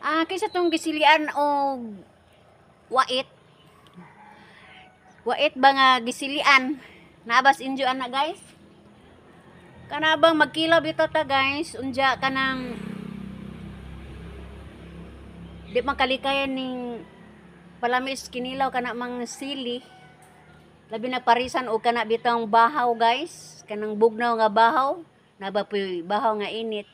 Kaysa tong gisilian o wait. Wait ba nga gisilian? Nabas injo ana guys. Kanabang magkilaw bitaw ta guys, unja kanang di makalikayan ning palamis kinilaw kana mang sili. Labi na parisan o kana bitang bahaw guys, kanang bugnaw nga bahaw, naba puy bahaw nga init.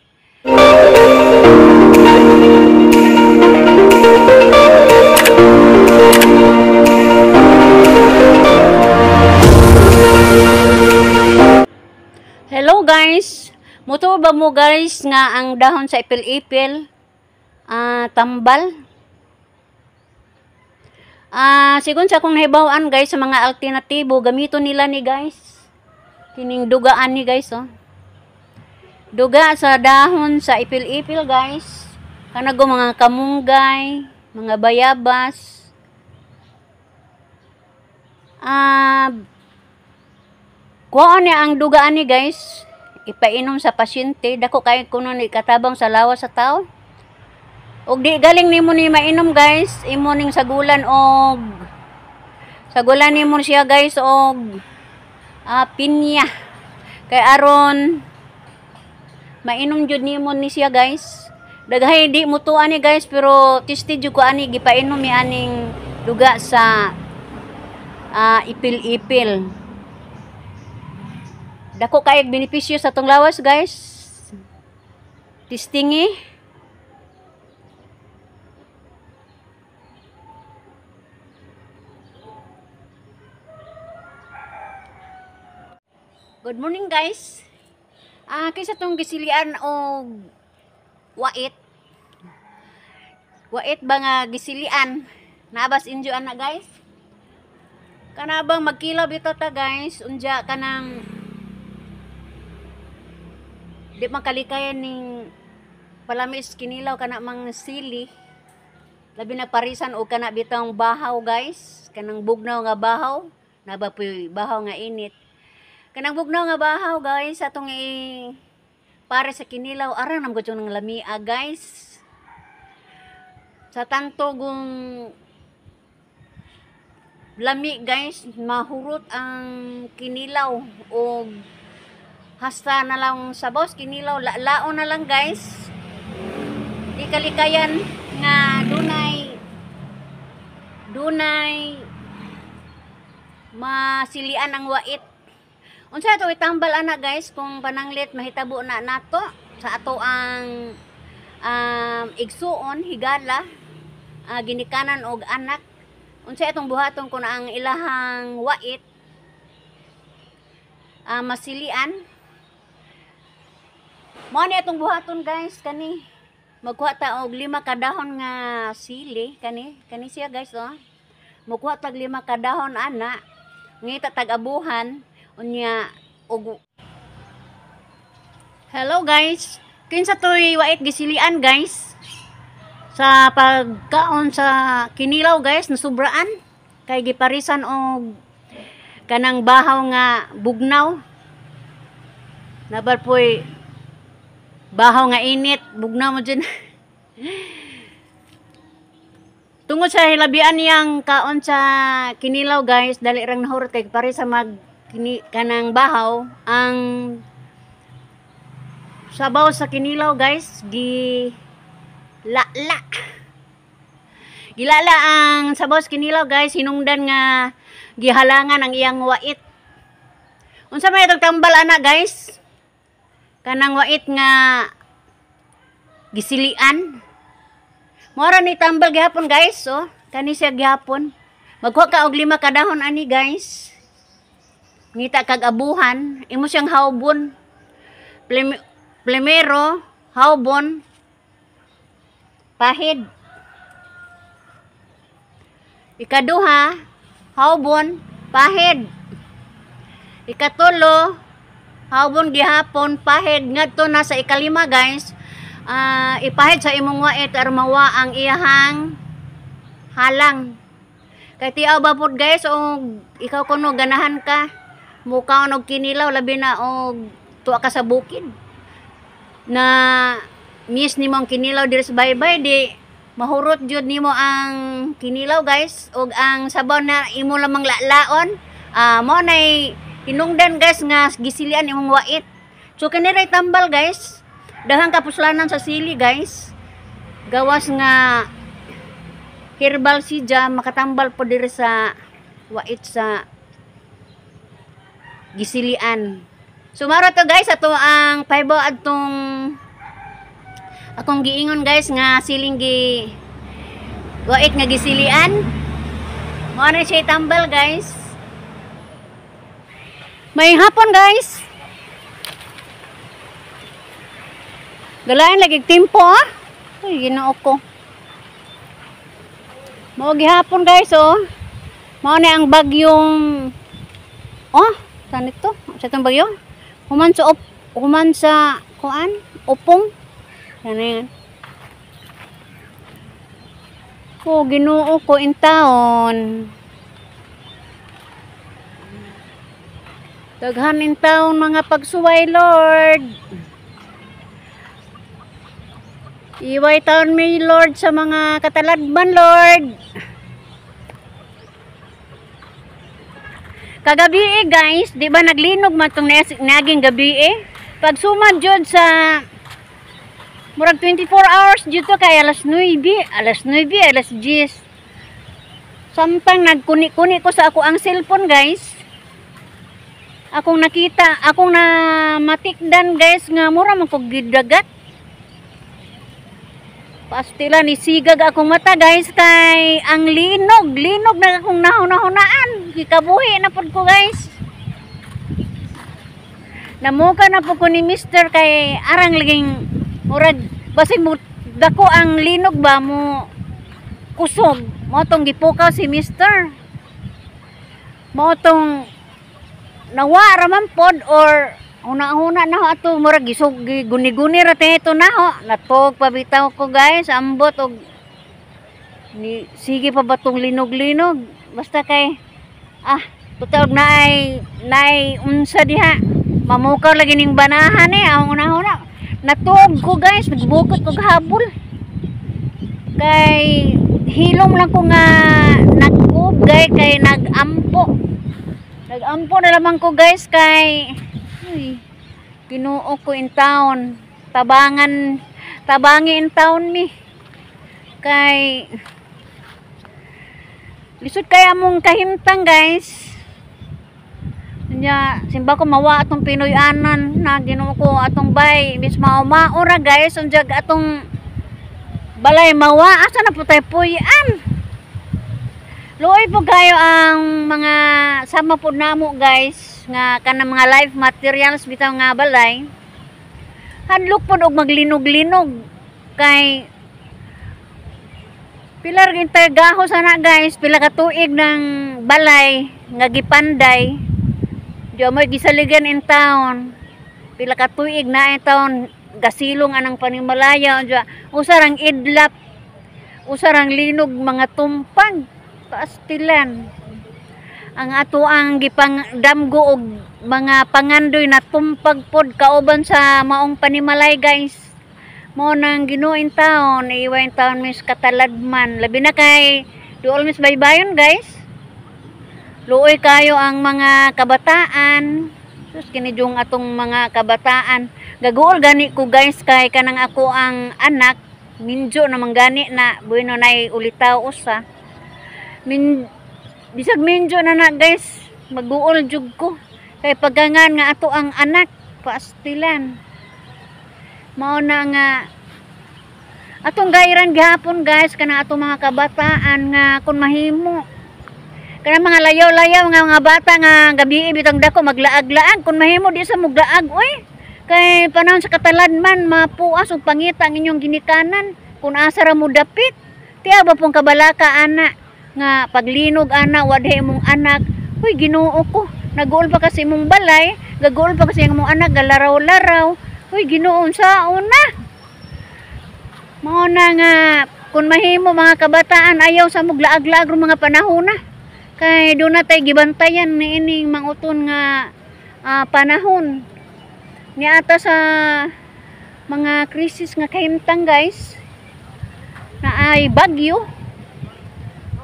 Hello guys, muto ba mo guys nga ang dahon sa ipil-ipil tambal? Sigon sa akong nahibawan guys sa mga alternatibo, gamito nila ni guys. Kining dugaan ni guys oh. Duga sa dahon sa ipil-ipil guys. Kanago mga kamunggay, mga bayabas. Kuha niya ang dugaan ni guys. Ipainom sa pasyente, dako kay kuno ni katabang sa lawas sa tao. Og di galing nimo ni mainom guys, imo ning sagulan og sagulan nimo siya guys og pinya. Kay aron mainom jud nimo ni siya guys. Daghay di mutuan ni guys pero tested jud ko ani gipainom mi aning duga sa ipil-ipil. Dako kay benepisyo sa tong lawas guys. Testing Good morning guys. Kaysa tong gisilian o wait. Wait ba nga gisilian? Nabas injo ana guys. Kanabang magkilaw bitaw ta guys, unja kanang di makalikayan ning palamis kinilaw kana mang sili. Labi na parisan o kana bitang bahaw guys, kanang bugnaw nga bahaw, naba puy bahaw nga init. Kanang bugnaw nga bahaw guys, atong para sa kinilaw, arang nam gud ng lamia guys. Sa tanto kung lami guys, mahurot ang kinilaw o hasta na lang sa boss kinilaw, laon na lang guys. Di kalikayan nga dunay masilian ang wait. Unsa ato itambal ana guys kung pananglit mahitabo na nato sa ato ang igsuon higala ginikanan og anak. Unsa atong buhaton kun ang ilahang wait masilian. Mao ni atong buhaton guys kani. Magkuha ta og 5 ka dahon nga sili kani siya guys oh. Magkuha tag 5 ka dahon ana. Ngita tag abuhan unya og hello guys, kinsa toy wait gisilian guys sa pagkaon sa kinilaw guys nasubraan kay giparisan og kanang bahaw nga bugnaw nabar poy bahaw nga init bugnaw mo dyan. Tungod sa hilabian niyang kaon sa kinilaw guys, dali rang nahurot kay pare sa kanang bahaw ang sabaw sa kinilaw guys gilala ang sabaw sa kinilaw guys, hinungdan nga gihalangan ang iyang wait. Unsa may itong tambal ana guys, kanang wait nga gisilian mora ni tambal gihapon guys oh. Kani siya gihapon magkuha ka og 5 ka dahon ani guys, ngita kag abuhan, imo siyang hawbon. Primero, hawbon, pahid. Ikaduha, hawbon, pahid. Ikatulo, hawbon gihapon, pahid. Ngadto na sa ikalima guys, ipahid sa imong wait aron mawa ang iyahang halang. Kay tiaw ba pud guys og ikaw kuno ganahan ka mukaon og kinilaw labi na og tuwa ka sa bukid na miss ni mong kinilaw diri sa baybay di mahurot jud nimo ang kinilaw guys ug ang sabaw na imo lamang laon. Mo nay hinungdan guys nga gisilian imong wait. So kaniray tambal guys, daghang kapuslanan sa sili guys. Gawas nga herbal siya makatambal po diri sa wait sa gisilian. So maro to guys ato ang paybo adtong akong giingon guys nga siling gi wait nga gisilian. Mo na siya tambal guys. May hapon guys. Galain lagi tempo Uy, ginoo ko. Mao gihapon guys Mao na ang bagyong saan ito? Sa itong bagyo? Human sa kuan? Upong? Yan na yan. Ginoo ko in taon. Daghan in taon mga pagsuway, Lord. Iway taon may Lord sa mga kataladban, Lord. Kagabi guys, di ba naglinog man itong naging gabi Pag sumad jud sa murag 24 hours dito kay alas 9, alas 10. Samtang nagkuni-kuni ko sa ako ang cellphone guys. Akong nakita, akong na matikdan guys nga mura man kog gidagat. Pastila ni sigag akong mata guys kay ang linog na akong nahunahunaan. Gikabuhi na pud ko guys. Namuka na po ko ni Mr. kay arang laging murag basig mo dako ang linog ba mo kusog. Mo tong gipukaw si Mr. Mo tong nawa raman pod or una-una na ho ato murag gisog guni-guni ra ito na ho. Natog pabitaw ko guys, ambot og sige pa ba tong linog-linog. Basta kay tutawag naay unsa diha. Mamukaw lagi ning banahan ang una-una. Natog ko guys, nagbukot ko habol. Kay hilom lang ko nga nagkugay kay nagampo. Nagampo na lamang ko guys kay Ginoo ko in town. Tabangi in town mi. Kay lisod kaya mong kahimtang guys. Nya simba ko mawa atong Pinoy-anan na Ginoo ko atong bay bis maura guys unjag atong balay mawa asa na putay puyan. Luoy po kayo ang mga sama po namo guys nga kanang mga life materials bitaw nga balay. Hadlok po og maglinog-linog kay pilar gintay gahos ana guys, pila ka tuig ng balay nga gipanday. Diyo mo gisaligan in town. Pila ka tuig na in town gasilong anang panimalaya diyo. Usarang idlap. Usarang linog mga tumpag. Pastilan. Ang ato ang gipangdamgo og mga pangandoy na tumpag pod kauban sa maong panimalay guys. Mo nang Ginoo in town, iwa in town mis kataladman. Labi na kay duol mis baybayon guys. Luoy kayo ang mga kabataan. Sus kinijong atong mga kabataan. Gaguol gani ko guys kay kanang ako ang anak. Minjo na manggani na bueno nay ulitaw usa. Bisag minjo na guys. Maguol jug ko. Kay pagangan nga ato ang anak. Paastilan. Mao na nga atong gairan gihapon guys kanang atong mga kabataan nga kun mahimo. Kana mga layaw-layaw nga mga bata nga gabi bitang dako maglaag-laag kun mahimo di sa muglaag oy. Kay panahon sa kataladman mapuas og pangita ang inyong ginikanan kun asa ra mo dapit. Tiya ba pong kabalaka ana nga paglinog ana wadhe imong anak. Hoy Ginoo ko, naguol pa kasi imong balay, gaguol pa kasi imong anak galaraw-laraw. Hoy Ginoo unsa una? Mao na nga kun mahimo mga kabataan ayaw sa muglaag-laag ro mga panahon na. Kay doon na tayo gibantayan ni ining manguton nga panahon. Niata sa mga krisis nga kahimtang guys. Na ay bagyo.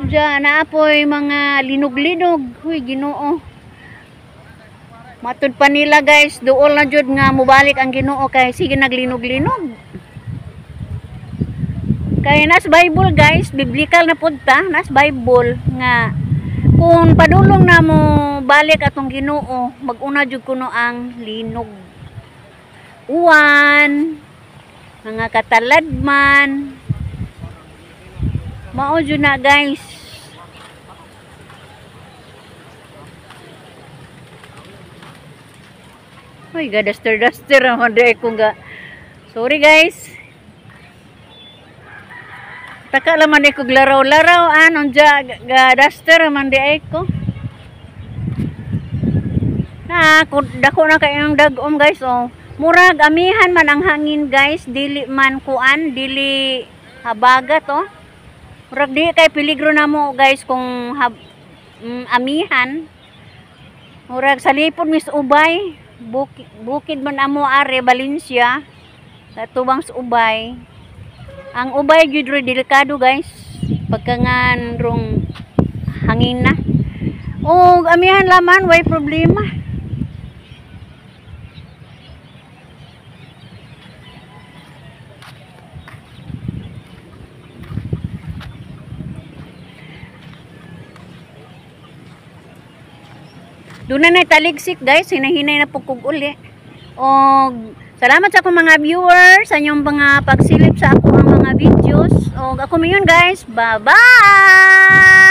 Diyan naapoy mga linog-linog. Huy, Ginoo. Matud pa nila guys, duol na jud nga mubalik ang Ginoo kay sige naglinog-linog. Kay nas Bible guys, biblical na pud ta, nas Bible nga kung padulong na mo balik atong Ginoo, mag-una jud kuno ang linog. Uwan, mga kataladman. Mao jud na guys. Ay, duster naman di ko nga. Sorry guys. Taka laman di ko laraw-laraw. Anong duster naman di ko. Dako na kayong dagom guys. Oh. Murag amihan man ang hangin guys. Dili man kuan. Dili habagat oh. Murag di kay peligro na mo guys kung amihan. Murag sa lipod mis ubay. Bukid man amo are Valencia tubang sa ubay. Ang ubay jud delikado guys pagkangan rong hangin na. O amihan laman way problema. Doon na taligsik guys, hinahinay na pukog uli. O, salamat sa akong mga viewers, sa inyong mga pagsilip sa ako ang mga videos. O, ako ngayon guys, bye-bye!